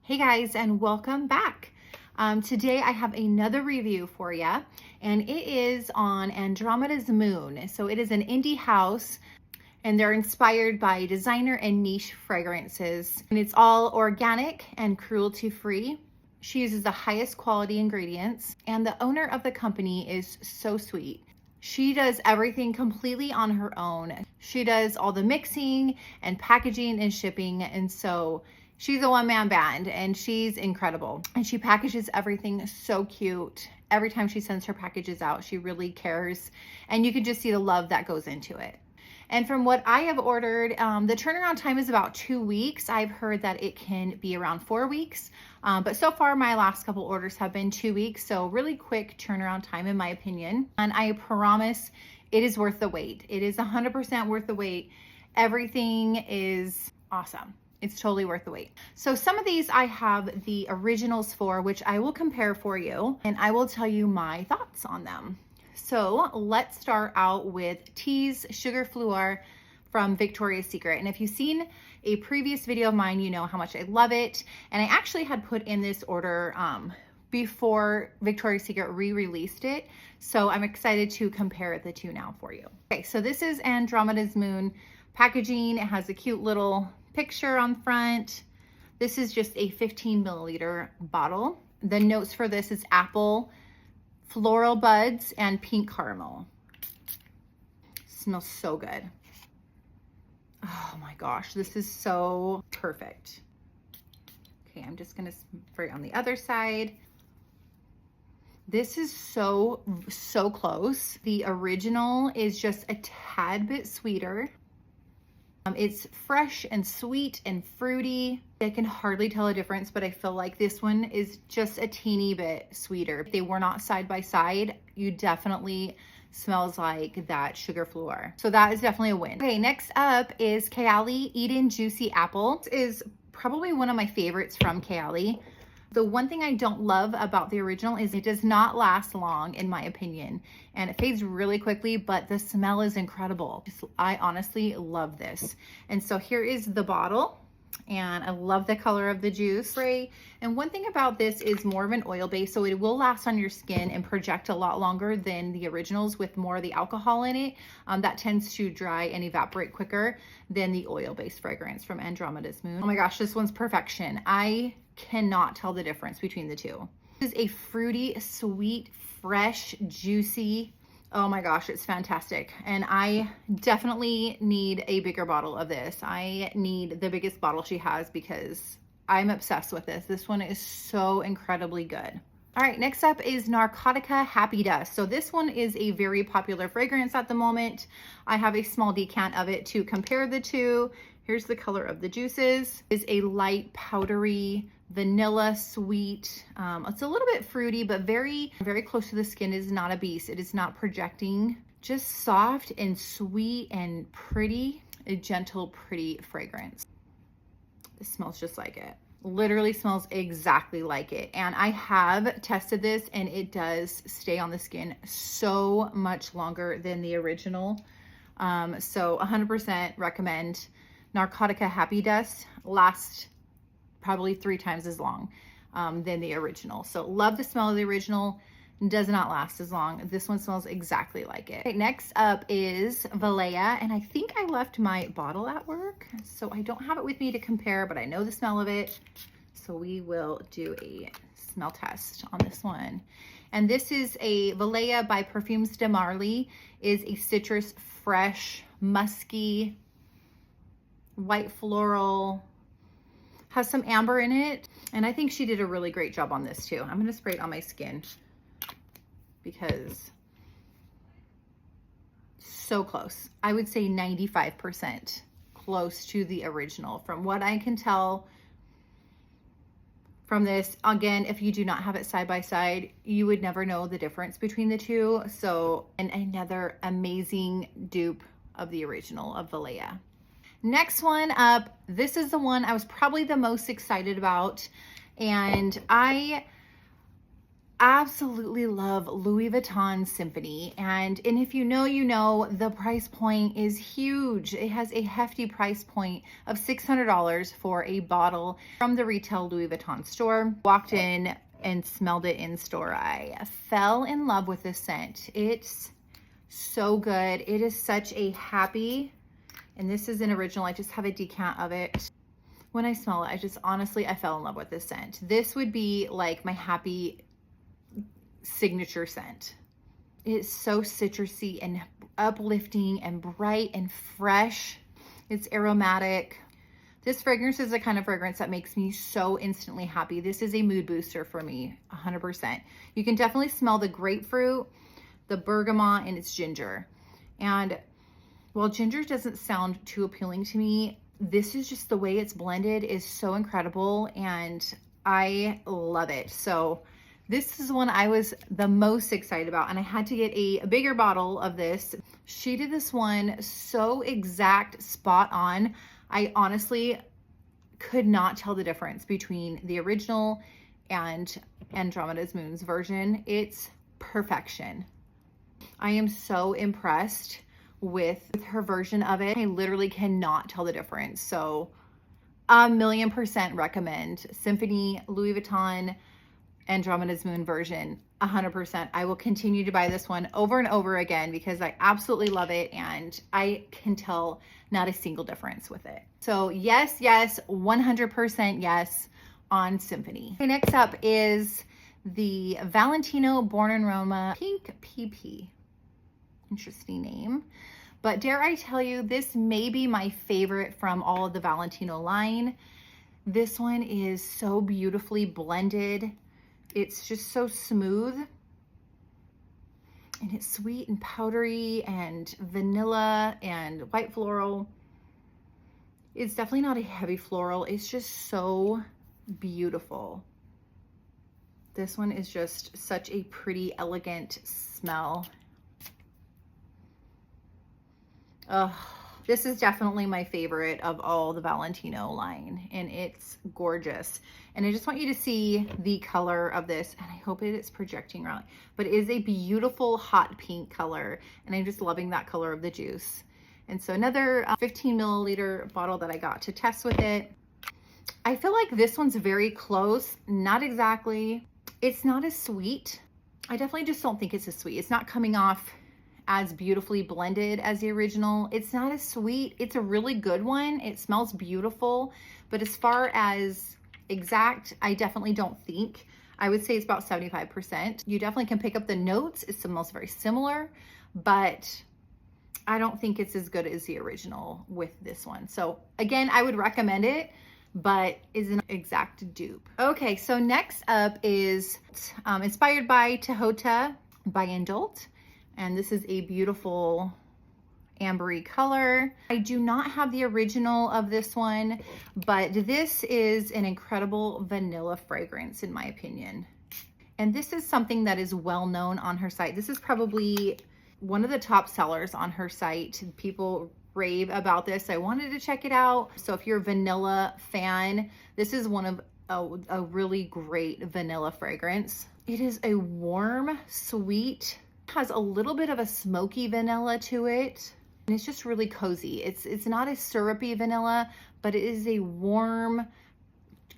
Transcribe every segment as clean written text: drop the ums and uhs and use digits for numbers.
Hey guys, and welcome back. Today I have another review for you, and it is on Andromeda's moon. So it is an indie house, and they're inspired by designer and niche fragrances. And it's all organic and cruelty-free. She uses the highest quality ingredients, and the owner of the company is so sweet. She does everything completely on her own. She does all the mixing and packaging and shipping, and so she's a one-man band and she's incredible. And she packages everything so cute. Every time she sends her packages out, she really cares. And you can just see the love that goes into it. And from what I have ordered, the turnaround time is about 2 weeks. I've heard that it can be around 4 weeks. But so far, my last couple orders have been 2 weeks. So really quick turnaround time, in my opinion. And I promise it is worth the wait. It is 100% worth the wait. Everything is awesome. It's totally worth the wait. So some of these I have the originals for, which I will compare for you, and I will tell you my thoughts on them. So let's start out with Tease Sugar Fleur from Victoria's Secret. And if you've seen a previous video of mine, you know how much I love it. And I actually had put in this order before Victoria's Secret re-released it. So I'm excited to compare the two now for you. Okay, so this is Andromeda's Moon packaging. It has a cute little picture on front. This is just a 15 milliliter bottle. The notes for this is apple, floral buds, and pink caramel. Smells so good. Oh my gosh, this is so perfect. Okay, I'm just gonna spray on the other side. This is so close. The original is just a tad bit sweeter. It's fresh and sweet and fruity. I can hardly tell a difference, but I feel like this one is just a teeny bit sweeter. If they were not side by side, you definitely smells like that Sugar Fleur. So that is definitely a win. Okay, next up is Kayali Eden Juicy Apple. This is probably one of my favorites from Kayali. The one thing I don't love about the original is it does not last long, in my opinion, and it fades really quickly, but the smell is incredible. I honestly love this. And so here is the bottle, and I love the color of the juice spray. And one thing about this is more of an oil base, so it will last on your skin and project a lot longer than the originals with more of the alcohol in it. That tends to dry and evaporate quicker than the oil-based fragrance from Andromeda's Moon. Oh my gosh, this one's perfection. I cannot tell the difference between the two. This is a fruity, sweet, fresh, juicy. Oh my gosh, it's fantastic. And I definitely need a bigger bottle of this. I need the biggest bottle she has because I'm obsessed with this. This one is so incredibly good. All right, next up is Narcotica Happy Dust. So this one is a very popular fragrance at the moment. I have a small decant of it to compare the two. Here's the color of the juices. It's a light, powdery, vanilla sweet. It's a little bit fruity, but very close to the skin. It is not a beast. It is not projecting. Just soft and sweet and pretty. A gentle, pretty fragrance. It smells just like it. Literally smells exactly like it. And I have tested this and it does stay on the skin so much longer than the original. So 100% recommend. Narcotica Happy Dust lasts probably 3 times as long than the original. So love the smell of the original. Does not last as long. This one smells exactly like it. Okay, next up is Valleja, and I think I left my bottle at work, so I don't have it with me to compare, but I know the smell of it. So we will do a smell test on this one. And this is a Valleja by Perfumes de Marly. Is a citrus, fresh, musky, white floral, has some amber in it. And I think she did a really great job on this too. I'm gonna spray it on my skin because so close. I would say 95% close to the original from what I can tell from this. Again, if you do not have it side by side, you would never know the difference between the two. So, and another amazing dupe of the original of Valleja. Next one up, this is the one I was probably the most excited about, and I absolutely love Louis Vuitton Symphony. And if you know, you know, the price point is huge. It has a hefty price point of $600 for a bottle from the retail Louis Vuitton store. Walked in and smelled it in store. I fell in love with this scent. It's so good. It is such a happy, and this is an original. I just have a decant of it. When I smell it, I just honestly, I fell in love with this scent. This would be like my happy signature scent. It's so citrusy and uplifting and bright and fresh. It's aromatic. This fragrance is the kind of fragrance that makes me so instantly happy. This is a mood booster for me, 100%. You can definitely smell the grapefruit, the bergamot, and it's ginger. And while ginger doesn't sound too appealing to me, this is just the way it's blended is so incredible, and I love it. So this is one I was the most excited about, and I had to get a bigger bottle of this. She did this one so exact, spot on. I honestly could not tell the difference between the original and Andromeda's Moon's version. It's perfection. I am so impressed with her version of it. I literally cannot tell the difference. So 1,000,000% recommend Symphony, Louis Vuitton, Andromeda's Moon version, 100%. I will continue to buy this one over and over again because I absolutely love it, and I can tell not a single difference with it. So yes, yes, 100% yes on Symphony. Okay, next up is the Valentino Born in Roma Pink PP. Interesting name. But dare I tell you, this may be my favorite from all of the Valentino line. This one is so beautifully blended. It's just so smooth. And it's sweet and powdery and vanilla and white floral. It's definitely not a heavy floral. It's just so beautiful. This one is just such a pretty, elegant smell. This is definitely my favorite of all the Valentino line, and it's gorgeous. And I just want you to see the color of this, and I hope it is projecting around, but it is a beautiful hot pink color, and I'm just loving that color of the juice. And so another 15 milliliter bottle that I got to test with it. I feel like this one's very close, not exactly. It's not as sweet. I definitely just don't think it's as sweet. It's not coming off as beautifully blended as the original. It's not as sweet. It's a really good one. It smells beautiful, but as far as exact, I definitely don't think. I would say it's about 75%. You definitely can pick up the notes. It smells very similar, but I don't think it's as good as the original with this one. So again, I would recommend it, but is an exact dupe. Okay, so next up is inspired by Tahota by Indult. And this is a beautiful ambery color. I do not have the original of this one, but this is an incredible vanilla fragrance in my opinion. And this is something that is well known on her site. This is probably one of the top sellers on her site. People rave about this. I wanted to check it out. So if you're a vanilla fan, this is one of a really great vanilla fragrance. It is a warm, sweet, has a little bit of a smoky vanilla to it, and it's just really cozy. It's not a syrupy vanilla, but it is a warm,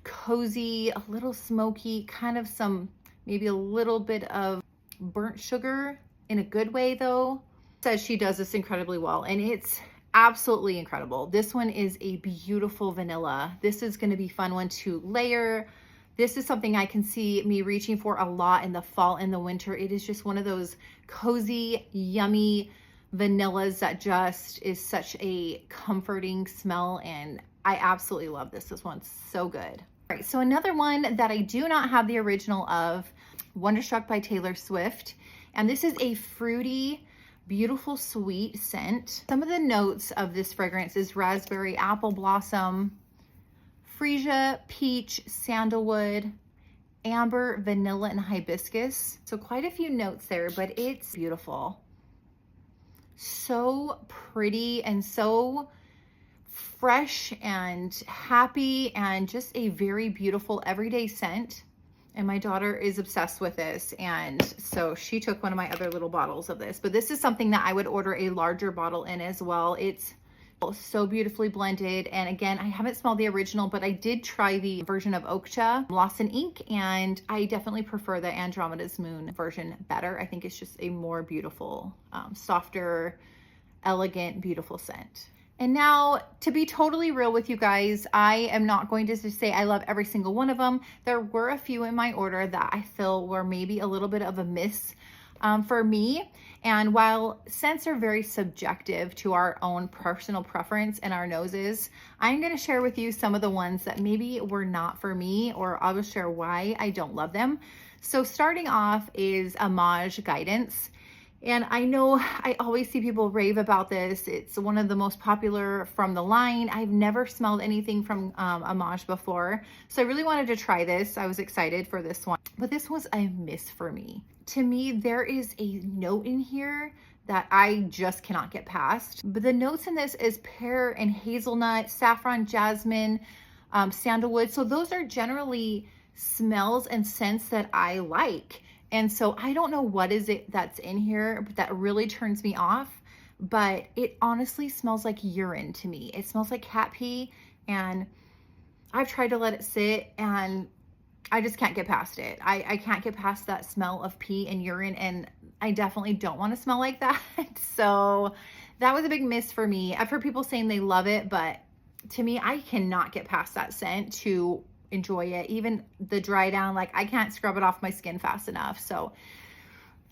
cozy, a little smoky, kind of some, maybe a little bit of burnt sugar in a good way though. Says she does this incredibly well, and it's absolutely incredible. This one is a beautiful vanilla. This is going to be a fun one to layer. This is something I can see me reaching for a lot in the fall and the winter. It is just one of those cozy, yummy vanillas that just is such a comforting smell, and I absolutely love this. This one's so good. All right, so another one that I do not have the original of, Wonderstruck by Taylor Swift, and this is a fruity, beautiful, sweet scent. Some of the notes of this fragrance is raspberry, apple blossom, freesia, peach, sandalwood, amber, vanilla, and hibiscus. So quite a few notes there, but it's beautiful. So pretty and so fresh and happy, and just a very beautiful everyday scent. And my daughter is obsessed with this. And so she took one of my other little bottles of this. But this is something that I would order a larger bottle in as well. It's so beautifully blended. And again, I haven't smelled the original, but I did try the version of Okja, Lost in Ink, and I definitely prefer the Andromeda's Moon version better. I think it's just a more beautiful, softer, elegant, beautiful scent. And now, to be totally real with you guys, I am not going to just say I love every single one of them. There were a few in my order that I feel were maybe a little bit of a miss for me. And while scents are very subjective to our own personal preference and our noses, I'm going to share with you some of the ones that maybe were not for me, or I'll just share why I don't love them. So starting off is Amage Guidance. And I know I always see people rave about this. It's one of the most popular from the line. I've never smelled anything from Amage before. So I really wanted to try this. I was excited for this one, but this was a miss for me. To me, there is a note in here that I just cannot get past. But the notes in this is pear and hazelnut, saffron, jasmine, sandalwood. So those are generally smells and scents that I like. And so I don't know what is it that's in here, but that really turns me off. But it honestly smells like urine to me. It smells like cat pee, and I've tried to let it sit and I just can't get past it. I can't get past that smell of pee and urine, and I definitely don't want to smell like that. So that was a big miss for me. I've heard people saying they love it, but to me, I cannot get past that scent to enjoy it. Even the dry down, like I can't scrub it off my skin fast enough. So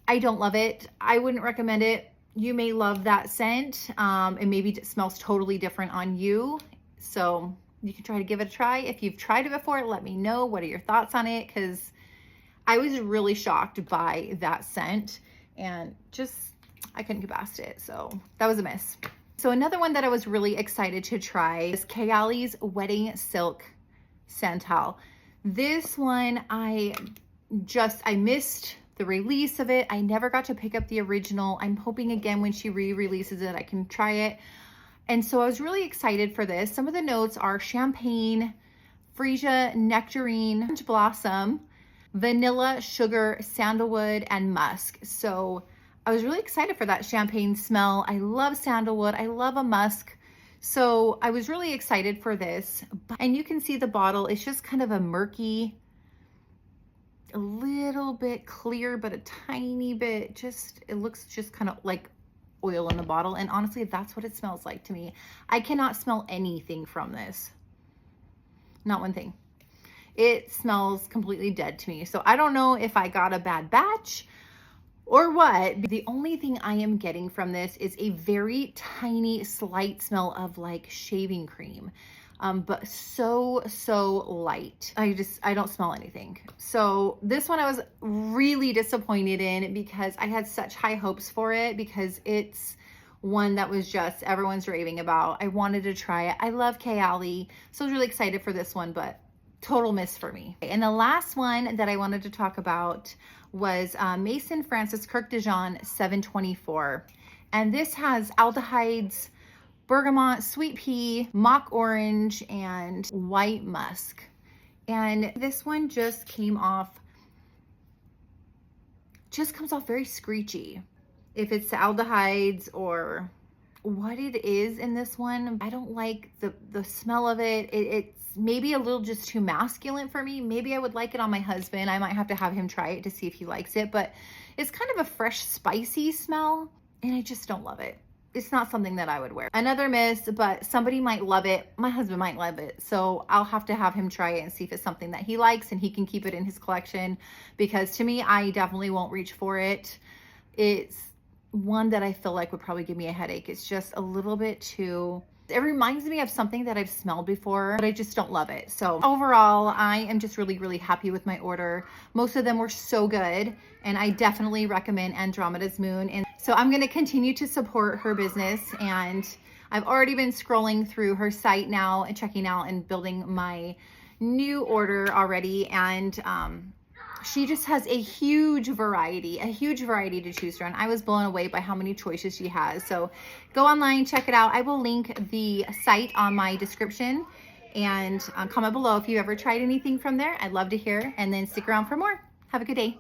I don't love it. I wouldn't recommend it. You may love that scent, and maybe it smells totally different on you. So you can try to give it a try. If you've tried it before, let me know. What are your thoughts on it? Because I was really shocked by that scent and just, I couldn't get past it. So that was a miss. So another one that I was really excited to try is Kayali's Wedding Silk Santal. This one, I missed the release of it. I never got to pick up the original. I'm hoping again when she re-releases it, I can try it. And so I was really excited for this. Some of the notes are champagne, freesia, nectarine, orange blossom, vanilla, sugar, sandalwood, and musk. So I was really excited for that champagne smell. I love sandalwood. I love a musk. So I was really excited for this. And you can see the bottle. It's just kind of a murky, a little bit clear, but a tiny bit, just, it looks just kind of like oil in the bottle. And honestly, that's what it smells like to me. I cannot smell anything from this. Not one thing. It smells completely dead to me. So I don't know if I got a bad batch or what. The only thing I am getting from this is a very tiny, slight smell of like shaving cream. But so light. I don't smell anything. So this one I was really disappointed in because I had such high hopes for it, because it's one that was just everyone's raving about. I wanted to try it. I love Kayali, so I was really excited for this one, but total miss for me. And the last one that I wanted to talk about was Mason Francis Kirk de Jean 724. And this has aldehydes, bergamot, sweet pea, mock orange, and white musk. And this one just comes off very screechy. If it's the aldehydes or what it is in this one, I don't like the smell of it. It's maybe a little just too masculine for me. Maybe I would like it on my husband. I might have to have him try it to see if he likes it, but it's kind of a fresh, spicy smell, and I just don't love it. It's not something that I would wear. Another miss, but somebody might love it. My husband might love it. So I'll have to have him try it and see if it's something that he likes and he can keep it in his collection, because to me, I definitely won't reach for it. It's one that I feel like would probably give me a headache. It's just a little bit too, it reminds me of something that I've smelled before, but I just don't love it. So overall, I am just really happy with my order. Most of them were so good, and I definitely recommend Andromeda's Moon. And so I'm going to continue to support her business, and I've already been scrolling through her site now and checking out and building my new order already. And she just has a huge variety to choose from. I was blown away by how many choices she has. So go online, check it out. I will link the site on my description. And comment below if you ever tried anything from there. I'd love to hear, and then stick around for more. Have a good day.